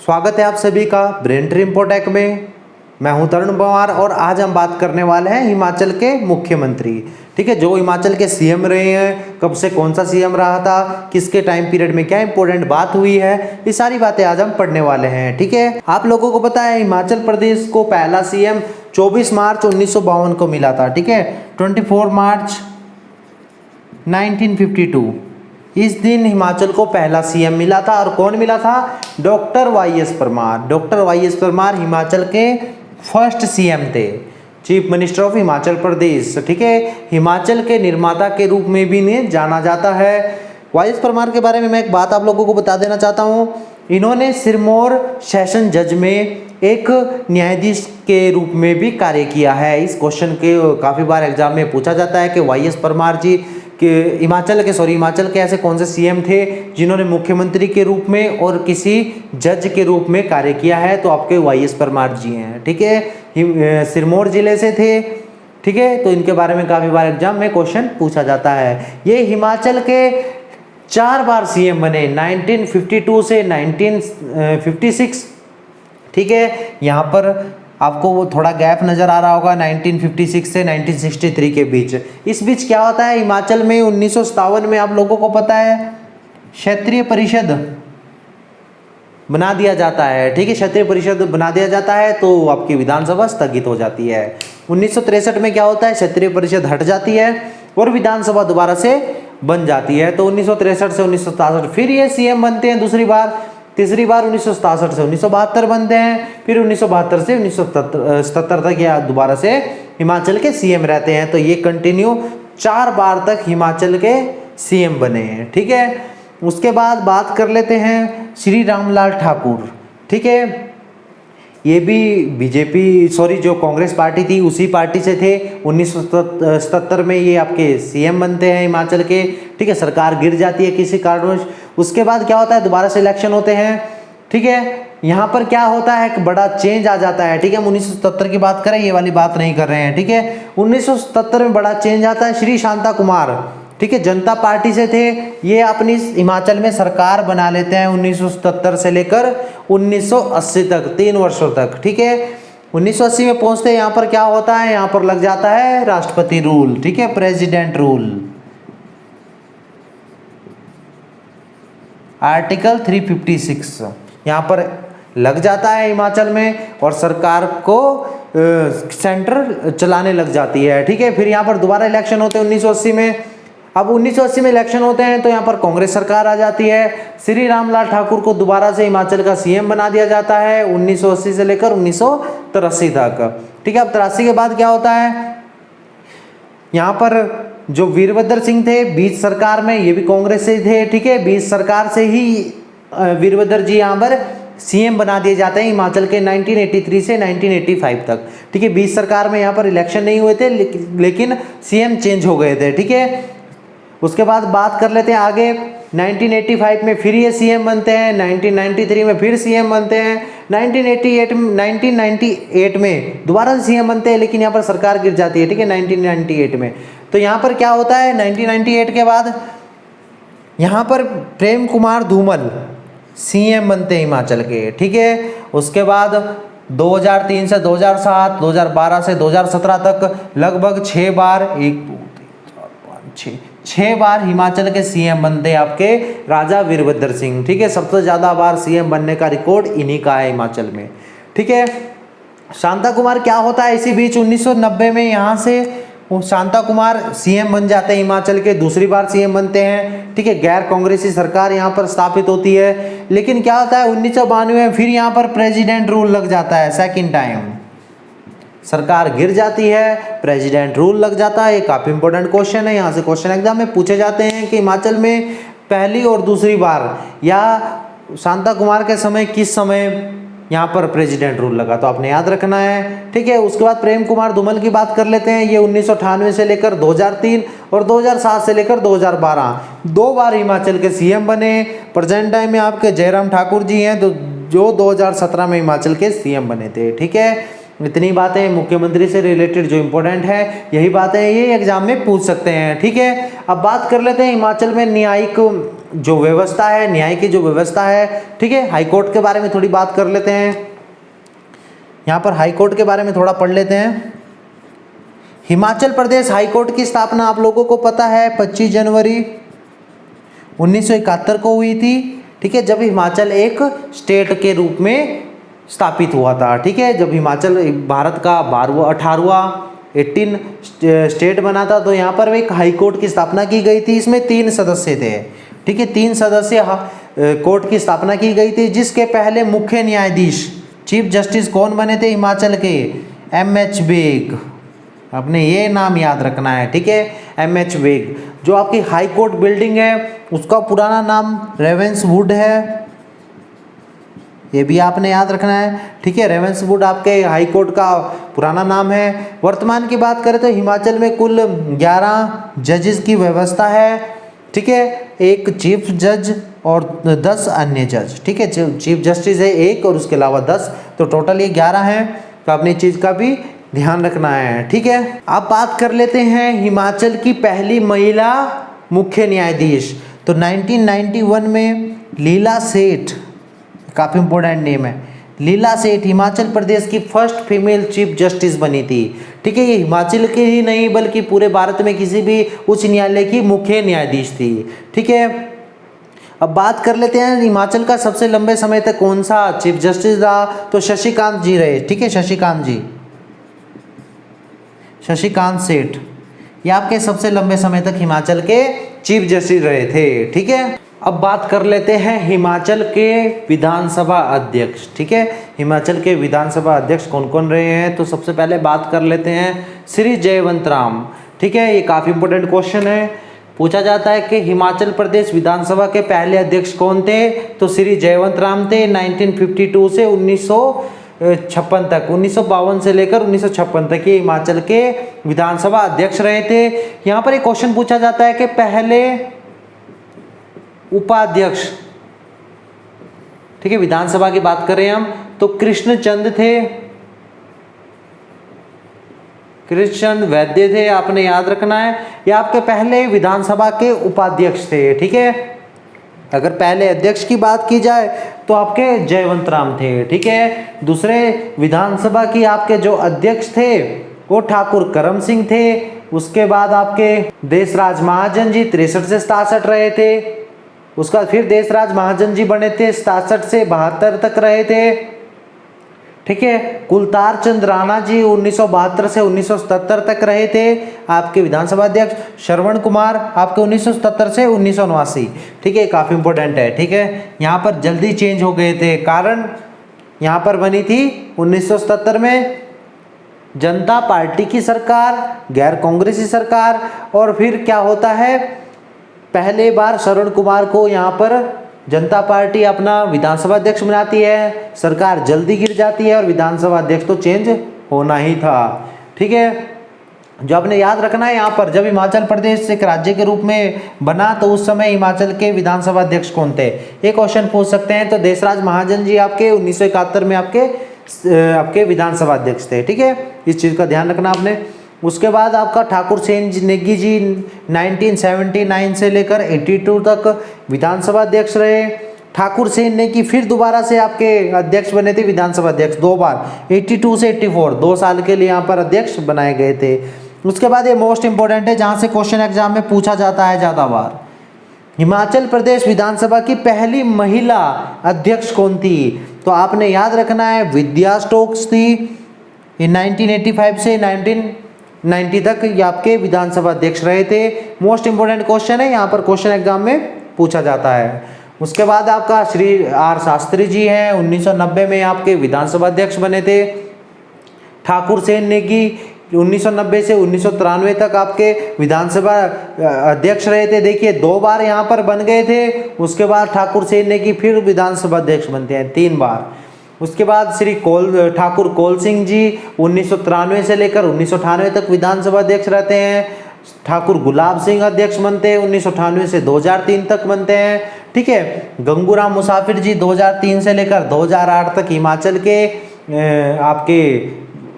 स्वागत है आप सभी का ब्रेन ट्री इन्फोटेक में। मैं हूं तरुण पवार और आज हम बात करने वाले हैं हिमाचल के मुख्यमंत्री। ठीक है, जो हिमाचल के सीएम रहे हैं, कब से कौन सा सीएम रहा था, किसके टाइम पीरियड में क्या इंपॉर्टेंट बात हुई है, ये सारी बातें आज हम पढ़ने वाले हैं। ठीक है, आप लोगों को पता है हिमाचल प्रदेश को पहला सीएम 24 मार्च 1952 को मिला था। ठीक है, 24 मार्च 1952 इस दिन हिमाचल को पहला सीएम मिला था। और कौन मिला था? Doctor YS Parmar. Doctor YS Parmar Himachal के फर्स्ट सीएम थे, chief minister of Himachal Pradesh. ठीक है, हिमाचल के निर्माता के रूप में भी इन्हें जाना जाता है। वाईएस परमार के बारे में मैं एक बात आप लोगों को बता देना चाहता हूँ। इन्होंने सिरमौर सेशन जज में एक न्यायाधीश के रूप में भी कार्य किया है। इस क्वेश्चन के काफ़ी बार एग्जाम में पूछा जाता है कि वाईएस परमार जी कि हिमाचल के ऐसे कौन से सीएम थे जिन्होंने मुख्यमंत्री के रूप में और किसी जज के रूप में कार्य किया है, तो आपके वाईएस परमार जी हैं। ठीक है, सिरमौर जिले से थे। ठीक है, तो इनके बारे में काफ़ी बार एग्जाम में क्वेश्चन पूछा जाता है। ये हिमाचल के 4 बार सीएम बने, 1952 से 1956। ठीक है, यहाँ पर आपको वो थोड़ा गैप नज़र आ रहा होगा 1956 से 1963 के बीच। इस बीच क्या होता है हिमाचल में 1957 में, आप लोगों को पता है, क्षेत्रीय परिषद बना दिया जाता है। ठीक है, क्षेत्रीय परिषद बना दिया जाता है तो आपकी विधानसभा स्थगित हो जाती है। 1963 में क्या होता है, क्षेत्रीय परिषद हट जाती है और विधानसभा दोबारा से बन जाती है। तो 1963 से 1967 फिर ये सीएम बनते हैं दूसरी बार। तीसरी बार 1967 से 1972 बनते हैं। फिर 1972 से 1977 तक या दोबारा से हिमाचल के सीएम रहते हैं। तो ये कंटिन्यू 4 बार तक हिमाचल के सीएम बने हैं। ठीक है, उसके बाद बात कर लेते हैं श्री रामलाल ठाकुर। ठीक है, ये भी जो कांग्रेस पार्टी थी उसी पार्टी से थे। 1977 में ये आपके सीएम बनते हैं हिमाचल के। ठीक है, सरकार गिर जाती है किसी कारणवश। उसके बाद क्या होता है, दोबारा से इलेक्शन होते हैं। ठीक है, यहाँ पर क्या होता है, एक बड़ा चेंज आ जाता है। ठीक है, हम 1977 की बात करें, ये वाली बात नहीं कर रहे हैं। ठीक है, 1977 में बड़ा चेंज आता है। श्री शांता कुमार, ठीक है, जनता पार्टी से थे, ये अपनी हिमाचल में सरकार बना लेते हैं 1977 से लेकर 1980 तक, 3 वर्षों तक। ठीक है, 1980 में पहुंचते हैं। यहाँ पर क्या होता है, यहाँ पर लग जाता है राष्ट्रपति रूल। ठीक है, प्रेसिडेंट रूल, आर्टिकल 356 यहाँ पर लग जाता है हिमाचल में और सरकार को सेंटर चलाने लग जाती है। ठीक है, फिर यहाँ पर दोबारा इलेक्शन होते हैं 1980 में। अब 1980 में इलेक्शन होते हैं तो यहाँ पर कांग्रेस सरकार आ जाती है। श्री रामलाल ठाकुर को दोबारा से हिमाचल का सीएम बना दिया जाता है 1980 से लेकर 1983 तक। ठीक है, अब 83 के बाद क्या होता है, यहाँ पर जो वीरभद्र सिंह थे बीच सरकार में, ये भी कांग्रेस से थे। ठीक है, बीच सरकार से ही वीरभद्र जी यहाँ पर सीएम बना दिए जाते हैं हिमाचल के 1983 से 1985 तक। ठीक है, बीच सरकार में यहाँ पर इलेक्शन नहीं हुए थे लेकिन सीएम चेंज हो गए थे। ठीक है, उसके बाद बात कर लेते हैं आगे। 1985 में फिर ये सीएम बनते हैं, 1993 में फिर सीएम बनते हैं, 1998 में दोबारा से सीएम बनते हैं, लेकिन यहाँ पर सरकार गिर जाती है। ठीक है, 1998 में। तो यहाँ पर क्या होता है, 1998 के बाद यहाँ पर प्रेम कुमार धूमल सीएम बनते हैं हिमाचल के। ठीक है, उसके बाद 2003 से 2007, 2012 से 2017 तक लगभग 6 बार 6 बार हिमाचल के सीएम बनते हैं आपके राजा वीरभद्र सिंह। ठीक है, सबसे ज़्यादा बार सीएम बनने का रिकॉर्ड इन्हीं का है हिमाचल में। ठीक है, शांता कुमार क्या होता है, इसी बीच 1990 में यहाँ से शांता कुमार सीएम बन जाते हैं हिमाचल के, दूसरी बार सीएम बनते हैं। ठीक है, गैर कांग्रेसी सरकार यहाँ पर स्थापित होती है। लेकिन क्या होता है 1992 में फिर यहाँ पर प्रेसिडेंट रूल लग जाता है। सेकेंड टाइम सरकार गिर जाती है, प्रेसिडेंट रूल लग जाता है। ये काफ़ी इंपॉर्टेंट क्वेश्चन है, यहाँ से क्वेश्चन एग्जाम में पूछे जाते हैं कि हिमाचल में पहली और दूसरी बार या शांता कुमार के समय किस समय यहाँ पर प्रेसिडेंट रूल लगा, तो आपने याद रखना है। ठीक है, उसके बाद प्रेम कुमार धूमल की बात कर लेते हैं। ये 1998 से लेकर 2003 और 2007 से लेकर 2012 2 बार हिमाचल के सीएम बने। प्रेजेंट टाइम में आपके जयराम ठाकुर जी हैं जो 2017 में हिमाचल के सीएम बने थे। ठीक है, इतनी बातें मुख्यमंत्री से रिलेटेड जो इम्पोर्टेंट है, यही बातें ये एग्जाम में पूछ सकते हैं। ठीक है, अब बात कर लेते हैं हिमाचल में न्यायिक जो व्यवस्था है, न्याय की जो व्यवस्था है, ठीक है। हाई कोर्ट के बारे में थोड़ी बात कर लेते हैं। यहाँ पर हाई कोर्ट के बारे में थोड़ा पढ़ लेते हैं। हिमाचल प्रदेश हाई कोर्ट की स्थापना आप लोगों को पता है 25 जनवरी 1971 को हुई थी, ठीक है, जब हिमाचल एक स्टेट के रूप में स्थापित हुआ था, ठीक है। जब हिमाचल भारत का 18 स्टेट बना था, तो यहाँ पर एक हाई कोर्ट की स्थापना की गई थी। इसमें 3 सदस्य थे, ठीक है, 3 सदस्य कोर्ट की स्थापना की गई थी, जिसके पहले मुख्य न्यायाधीश चीफ जस्टिस कौन बने थे हिमाचल के? M.H. बेग। आपने ये नाम याद रखना है, ठीक है, M.H. बेग। जो आपकी हाई कोर्ट बिल्डिंग है उसका पुराना नाम रेवेंसवुड है, ये भी आपने याद रखना है, ठीक है। रेवेंसवुड आपके हाई कोर्ट का पुराना नाम है। वर्तमान की बात करें तो हिमाचल में कुल 11 जजेस की व्यवस्था है, ठीक है, एक चीफ जज और 10 अन्य जज, ठीक है। चीफ जस्टिस है एक और उसके अलावा 10, तो टोटल ये 11 हैं। तो अपनी चीज़ का भी ध्यान रखना है, ठीक है। अब बात कर लेते हैं हिमाचल की पहली महिला मुख्य न्यायाधीश। तो 1991 में लीला सेठ, काफ़ी इंपॉर्टेंट नेम है, लीला सेठ हिमाचल प्रदेश की फर्स्ट फीमेल चीफ जस्टिस बनी थी, ठीक है। ये हिमाचल के ही नहीं बल्कि पूरे भारत में किसी भी उच्च न्यायालय की मुख्य न्यायाधीश थी, ठीक है। अब बात कर लेते हैं हिमाचल का सबसे लंबे समय तक कौन सा चीफ जस्टिस रहा? तो शशिकांत जी रहे, ठीक है, शशिकांत जी, शशिकांत सेठ, ये आपके सबसे लंबे समय तक हिमाचल के चीफ जस्टिस रहे थे, ठीक है। अब बात कर लेते हैं हिमाचल के विधानसभा अध्यक्ष, ठीक है। हिमाचल के विधानसभा अध्यक्ष कौन कौन रहे हैं? तो सबसे पहले बात कर लेते हैं श्री जयवंत राम, ठीक है। ये काफ़ी इंपॉर्टेंट क्वेश्चन है, पूछा जाता है कि हिमाचल प्रदेश विधानसभा के पहले अध्यक्ष कौन थे? तो श्री जयवंत राम थे। 1952 से 1956 तक, 1952 से लेकर 1956 तक ये हिमाचल के विधानसभा अध्यक्ष रहे थे। यहाँ पर एक क्वेश्चन पूछा जाता है कि पहले उपाध्यक्ष, ठीक है, विधानसभा की बात करें हम तो कृष्णचंद थे, कृष्णचंद वैद्य थे, आपने याद रखना है। ये आपके पहले विधानसभा के उपाध्यक्ष थे, ठीक है। अगर पहले अध्यक्ष की बात की जाए तो आपके जयवंत राम थे, ठीक है। दूसरे विधानसभा की आपके जो अध्यक्ष थे वो ठाकुर करम सिंह थे। उसके बाद आपके देशराज महाजन जी 63 से 67 रहे थे। उसका फिर देशराज महाजन जी बने थे, 67 से 72 तक रहे थे, ठीक है। कुलतार चंद राणा जी 1972 से 1977 तक रहे थे आपके विधानसभा अध्यक्ष। श्रवण कुमार आपके 1977 से 1979, ठीक है, काफ़ी इंपॉर्टेंट है, ठीक है। यहाँ पर जल्दी चेंज हो गए थे, कारण यहाँ पर बनी थी 1977 में जनता पार्टी की सरकार, गैर कांग्रेसी सरकार। और फिर क्या होता है, पहले बार श्रवण कुमार को यहाँ पर जनता पार्टी अपना विधानसभा अध्यक्ष बनाती है, सरकार जल्दी गिर जाती है और विधानसभा अध्यक्ष तो चेंज होना ही था, ठीक है। जो आपने याद रखना है यहाँ पर, जब हिमाचल प्रदेश एक राज्य के रूप में बना तो उस समय हिमाचल के विधानसभा अध्यक्ष कौन थे? एक क्वेश्चन पूछ सकते हैं। तो देशराज महाजन जी आपके 1971 में आपके विधानसभा अध्यक्ष थे, ठीक है, इस चीज़ का ध्यान रखना आपने। उसके बाद आपका ठाकुर सेन नेगी जी 1979 से लेकर 82 तक विधानसभा अध्यक्ष रहे। ठाकुर सेन नेगी फिर दोबारा से आपके अध्यक्ष बने थे, विधानसभा अध्यक्ष 2 बार, 82 से 84, 2 साल के लिए यहाँ पर अध्यक्ष बनाए गए थे। उसके बाद ये मोस्ट इंपॉर्टेंट है, जहाँ से क्वेश्चन एग्जाम में पूछा जाता है ज़्यादा बार, हिमाचल प्रदेश विधानसभा की पहली महिला अध्यक्ष कौन थी? तो आपने याद रखना है विद्या स्टोक्स थी। 1985 से 1990 तक ये आपके विधानसभा अध्यक्ष रहे थे। मोस्ट इंपोर्टेंट क्वेश्चन है, यहाँ पर क्वेश्चन एग्जाम में पूछा जाता है। उसके बाद आपका श्री आर शास्त्री जी हैं, 1990 में आपके विधानसभा अध्यक्ष बने थे। ठाकुर सेन नेगी 1990 से 1993 तक आपके विधानसभा अध्यक्ष रहे थे। देखिए 2 बार यहाँ पर बन गए थे। उसके बाद ठाकुर सेन नेगी फिर विधानसभा अध्यक्ष बनते हैं 3 बार। उसके बाद श्री ठाकुर कोल सिंह जी 1993 से लेकर 1998 तक विधानसभा अध्यक्ष रहते हैं। ठाकुर गुलाब सिंह अध्यक्ष बनते हैं 1998 से 2003 तक बनते हैं, ठीक है। गंगूराम मुसाफिर जी 2003 से लेकर 2008 तक हिमाचल के आपके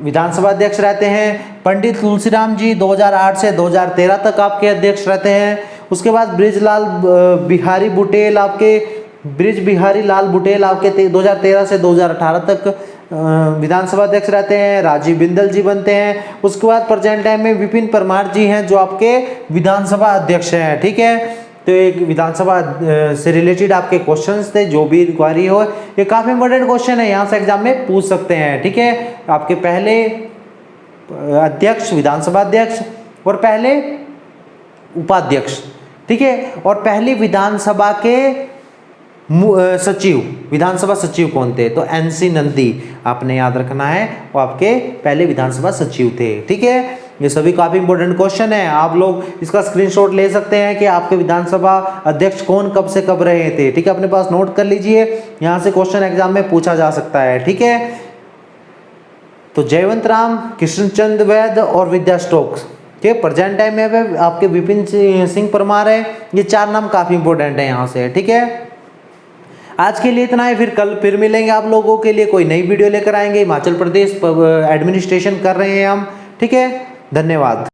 विधानसभा अध्यक्ष रहते हैं। पंडित तुलसीराम जी 2008 से 2013 तक आपके अध्यक्ष रहते हैं। उसके बाद ब्रिज बिहारी लाल बुटेल आपके 2013 से 2018 तक विधानसभा अध्यक्ष रहते हैं। राजीव बिंदल जी बनते हैं। उसके बाद प्रेजेंट टाइम में विपिन परमार जी हैं जो आपके विधानसभा अध्यक्ष हैं। ठीक है, तो एक विधानसभा से रिलेटेड आपके क्वेश्चंस थे, जो भी इंक्वायरी हो, ये काफी इंपॉर्टेंट क्वेश्चन है, यहाँ से एग्जाम में पूछ सकते हैं। ठीक है, आपके पहले अध्यक्ष, विधानसभा अध्यक्ष और पहले उपाध्यक्ष। ठीक है, और पहली विधानसभा के सचिव, विधानसभा सचिव कौन थे? तो NC नंदी आपने याद रखना है, वो आपके पहले विधानसभा सचिव थे। ठीक है, ये सभी काफी इंपॉर्टेंट क्वेश्चन है, आप लोग इसका स्क्रीनशॉट ले सकते हैं कि आपके विधानसभा अध्यक्ष कौन कब से कब रहे थे। ठीक है, अपने पास नोट कर लीजिए, यहाँ से क्वेश्चन एग्जाम में पूछा जा सकता है। ठीक है, तो जयवंत राम, कृष्णचंद वैद्य और विद्या स्टोक्स के प्रेजेंट टाइम में आपके विपिन सिंह परमार है। ये 4 नाम काफी इंपॉर्टेंट है यहाँ से। ठीक है, आज के लिए इतना है, फिर कल फिर मिलेंगे आप लोगों के लिए, कोई नई वीडियो लेकर आएंगे। हिमाचल प्रदेश एडमिनिस्ट्रेशन कर रहे हैं हम। ठीक है, धन्यवाद।